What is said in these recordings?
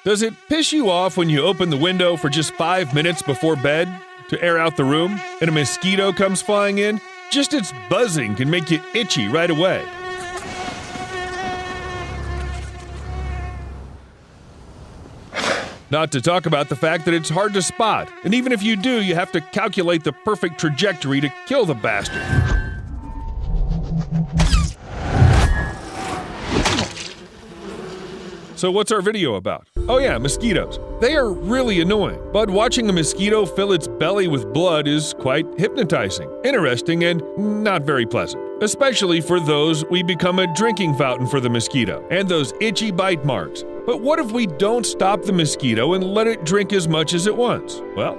Does it piss you off when you open the window for just 5 minutes before bed to air out the room and a mosquito comes flying in? Just its buzzing can make you itchy right away. Not to talk about the fact that it's hard to spot, and even if you do, you have to calculate the perfect trajectory to kill the bastard. So what's our video about? Oh yeah, mosquitoes. They are really annoying, but watching a mosquito fill its belly with blood is quite hypnotizing, interesting, and not very pleasant. Especially for those we become a drinking fountain for the mosquito, and those itchy bite marks. But what if we don't stop the mosquito and let it drink as much as it wants? Well,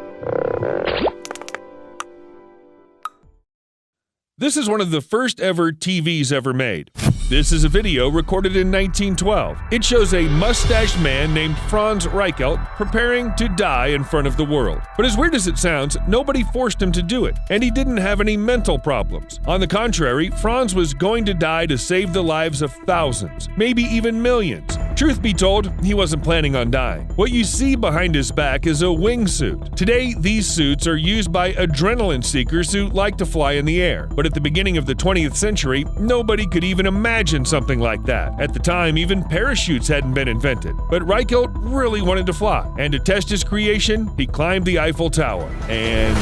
this is one of the first ever TVs ever made. This is a video recorded in 1912. It shows a mustached man named Franz Reichelt preparing to die in front of the world. But as weird as it sounds, nobody forced him to do it, and he didn't have any mental problems. On the contrary, Franz was going to die to save the lives of thousands, maybe even millions. Truth be told, he wasn't planning on dying. What you see behind his back is a wingsuit. Today, these suits are used by adrenaline seekers who like to fly in the air. But at the beginning of the 20th century, nobody could even imagine something like that. At the time, even parachutes hadn't been invented. But Reichelt really wanted to fly, and to test his creation, he climbed the Eiffel Tower. And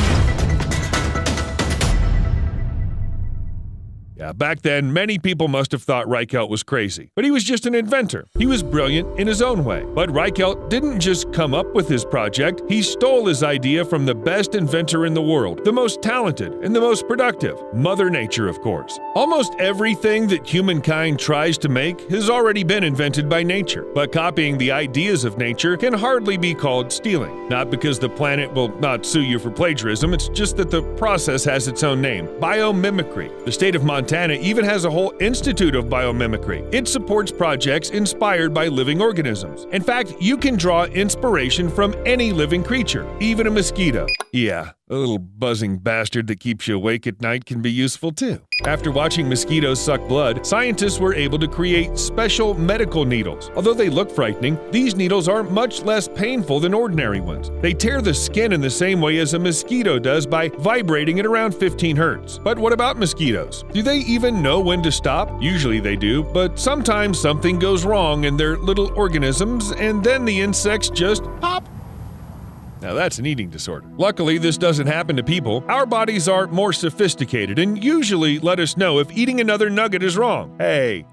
back then, many people must have thought Reichelt was crazy. But he was just an inventor. He was brilliant in his own way. But Reichelt didn't just come up with his project, he stole his idea from the best inventor in the world, the most talented and the most productive, Mother Nature, of course. Almost everything that humankind tries to make has already been invented by nature. But copying the ideas of nature can hardly be called stealing. Not because the planet will not sue you for plagiarism, it's just that the process has its own name, biomimicry. The state of Montana even has a whole institute of biomimicry. It supports projects inspired by living organisms. In fact, you can draw inspiration from any living creature, even a mosquito. Yeah, a little buzzing bastard that keeps you awake at night can be useful too. After watching mosquitoes suck blood, scientists were able to create special medical needles. Although they look frightening, these needles are much less painful than ordinary ones. They tear the skin in the same way as a mosquito does by vibrating at around 15 hertz. But what about mosquitoes? Do they even know when to stop? Usually they do, but sometimes something goes wrong in their little organisms and then the insects just pop. Now that's an eating disorder. Luckily, this doesn't happen to people. Our bodies are more sophisticated and usually let us know if eating another nugget is wrong. Hey,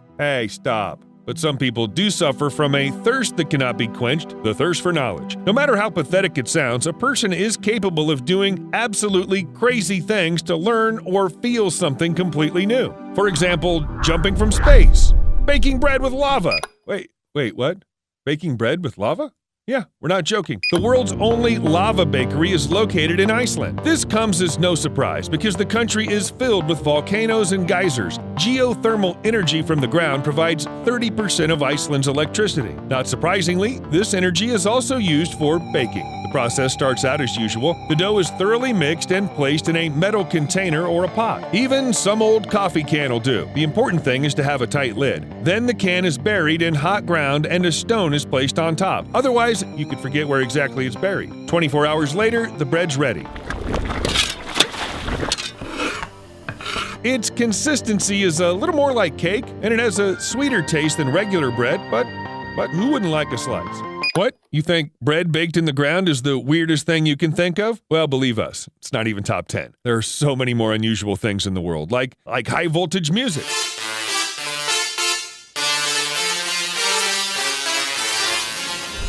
stop. But some people do suffer from a thirst that cannot be quenched, the thirst for knowledge. No matter how pathetic it sounds, a person is capable of doing absolutely crazy things to learn or feel something completely new. For example, jumping from space, baking bread with lava. Wait, what? Baking bread with lava? Yeah, we're not joking. The world's only lava bakery is located in Iceland. This comes as no surprise because the country is filled with volcanoes and geysers. Geothermal energy from the ground provides 30% of Iceland's electricity. Not surprisingly, this energy is also used for baking. The process starts out as usual. The dough is thoroughly mixed and placed in a metal container or a pot. Even some old coffee can will do. The important thing is to have a tight lid. Then the can is buried in hot ground and a stone is placed on top. Otherwise, you could forget where exactly it's buried. 24 hours later, the bread's ready. Its consistency is a little more like cake, and it has a sweeter taste than regular bread, but who wouldn't like a slice? What? You think bread baked in the ground is the weirdest thing you can think of? Well, believe us, it's not even top 10. There are so many more unusual things in the world, like high voltage music.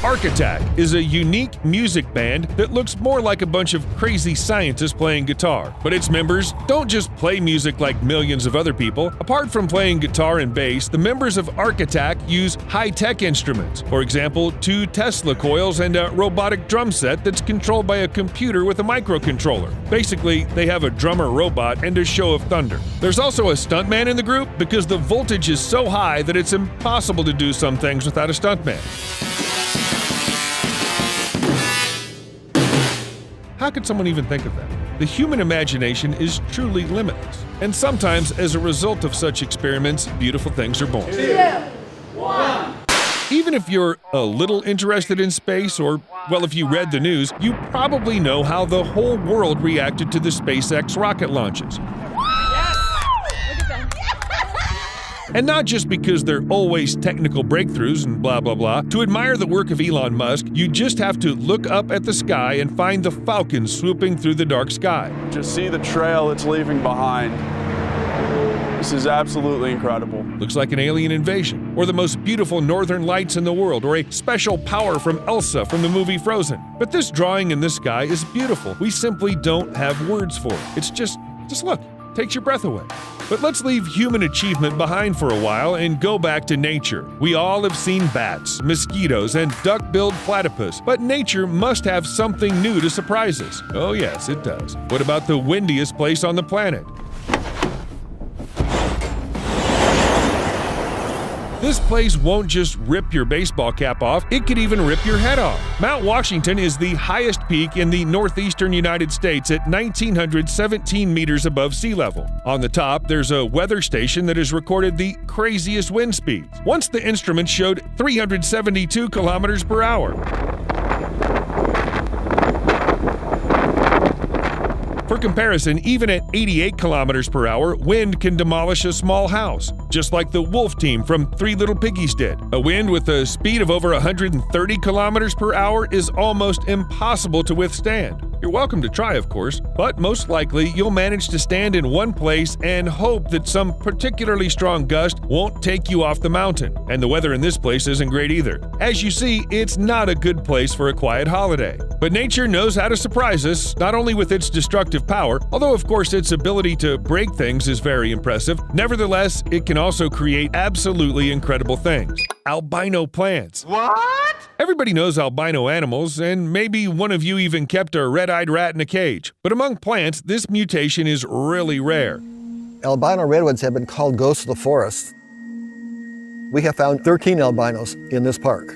Arc Attack is a unique music band that looks more like a bunch of crazy scientists playing guitar. But its members don't just play music like millions of other people. Apart from playing guitar and bass, the members of Arc Attack use high-tech instruments. For example, 2 Tesla coils and a robotic drum set that's controlled by a computer with a microcontroller. Basically, they have a drummer robot and a show of thunder. There's also a stuntman in the group because the voltage is so high that it's impossible to do some things without a stuntman. How could someone even think of that? The human imagination is truly limitless. And sometimes, as a result of such experiments, beautiful things are born. 2, 1. Even if you're a little interested in space, or, well, if you read the news, you probably know how the whole world reacted to the SpaceX rocket launches. And not just because they're always technical breakthroughs and blah blah blah. To admire the work of Elon Musk, you just have to look up at the sky and find the Falcon swooping through the dark sky. Just see the trail it's leaving behind. This is absolutely incredible. Looks like an alien invasion, or the most beautiful northern lights in the world, or a special power from Elsa from the movie Frozen. But this drawing in the sky is beautiful. We simply don't have words for it. It's just look. Takes your breath away. But let's leave human achievement behind for a while and go back to nature. We all have seen bats, mosquitoes, and duck-billed platypus, but nature must have something new to surprise us. Oh yes, it does. What about the windiest place on the planet? This place won't just rip your baseball cap off, it could even rip your head off. Mount Washington is the highest peak in the northeastern United States at 1,917 meters above sea level. On the top, there's a weather station that has recorded the craziest wind speeds. Once the instrument showed 372 kilometers per hour. For comparison, even at 88 kilometers per hour, wind can demolish a small house, just like the Wolf Team from Three Little Piggies did. A wind with a speed of over 130 kilometers per hour is almost impossible to withstand. You're welcome to try, of course, but most likely you'll manage to stand in one place and hope that some particularly strong gust won't take you off the mountain. And the weather in this place isn't great either. As you see, it's not a good place for a quiet holiday. But nature knows how to surprise us, not only with its destructive power, although of course its ability to break things is very impressive. Nevertheless, it can also create absolutely incredible things. Albino plants. What? Everybody knows albino animals, and maybe one of you even kept a red-eyed rat in a cage. But among plants, this mutation is really rare. Albino redwoods have been called ghosts of the forest. We have found 13 albinos in this park.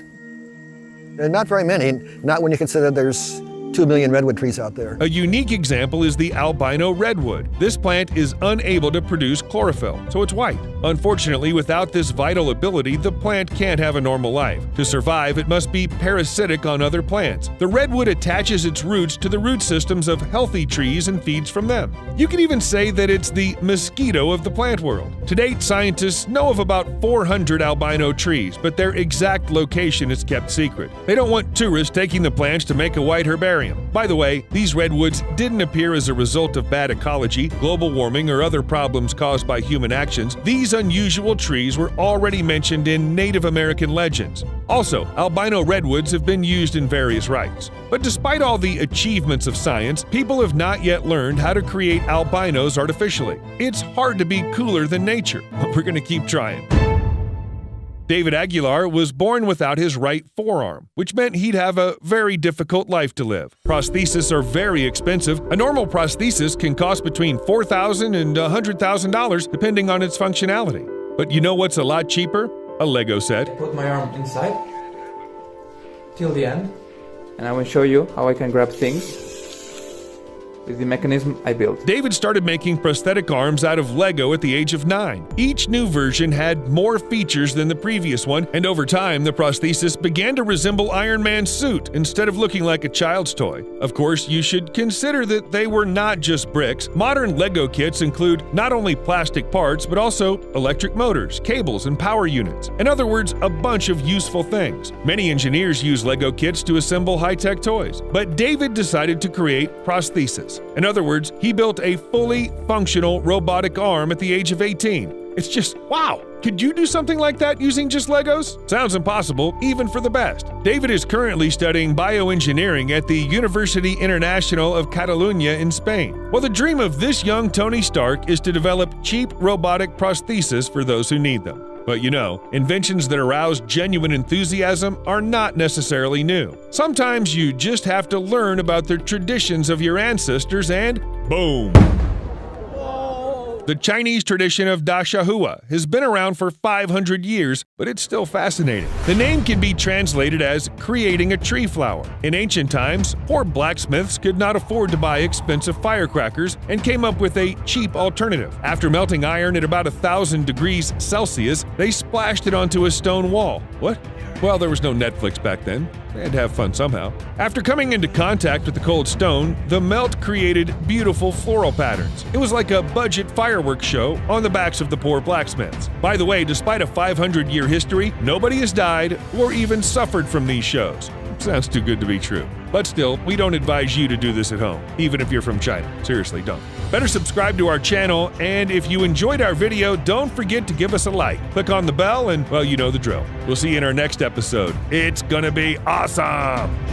And not very many, not when you consider there's 2 million redwood trees out there. A unique example is the albino redwood. This plant is unable to produce chlorophyll, so it's white. Unfortunately, without this vital ability, the plant can't have a normal life. To survive, it must be parasitic on other plants. The redwood attaches its roots to the root systems of healthy trees and feeds from them. You could even say that it's the mosquito of the plant world. To date, scientists know of about 400 albino trees, but their exact location is kept secret. They don't want tourists taking the plants to make a white herbarium. By the way, these redwoods didn't appear as a result of bad ecology, global warming, or other problems caused by human actions. These unusual trees were already mentioned in Native American legends. Also, albino redwoods have been used in various rites. But despite all the achievements of science, people have not yet learned how to create albinos artificially. It's hard to be cooler than nature, but we're going to keep trying. David Aguilar was born without his right forearm, which meant he'd have a very difficult life to live. Prostheses are very expensive. A normal prosthesis can cost between $4,000 and $100,000 depending on its functionality. But you know what's a lot cheaper? A Lego set. Put my arm inside till the end, and I will show you how I can grab things with the mechanism I built. David started making prosthetic arms out of Lego at the age of 9. Each new version had more features than the previous one, and over time, the prosthesis began to resemble Iron Man's suit instead of looking like a child's toy. Of course, you should consider that they were not just bricks. Modern Lego kits include not only plastic parts, but also electric motors, cables, and power units. In other words, a bunch of useful things. Many engineers use Lego kits to assemble high-tech toys, but David decided to create prosthesis. In other words, he built a fully functional robotic arm at the age of 18. It's just, wow! Could you do something like that using just Legos? Sounds impossible, even for the best. David is currently studying bioengineering at the University International of Catalunya in Spain. Well, the dream of this young Tony Stark is to develop cheap robotic prostheses for those who need them. But you know, inventions that arouse genuine enthusiasm are not necessarily new. Sometimes you just have to learn about the traditions of your ancestors and boom! The Chinese tradition of dashahua has been around for 500 years, but it's still fascinating. The name can be translated as creating a tree flower. In ancient times, poor blacksmiths could not afford to buy expensive firecrackers and came up with a cheap alternative. After melting iron at about 1,000 degrees Celsius, they splashed it onto a stone wall. What? Well, there was no Netflix back then. They had to have fun somehow. After coming into contact with the cold stone, the melt created beautiful floral patterns. It was like a budget fireworks show on the backs of the poor blacksmiths. By the way, despite a 500-year history, nobody has died or even suffered from these shows. Sounds too good to be true. But still, we don't advise you to do this at home, even if you're from China. Seriously, don't. Better subscribe to our channel, and if you enjoyed our video, don't forget to give us a like. Click on the bell, and, well, you know the drill. We'll see you in our next episode. It's gonna be awesome!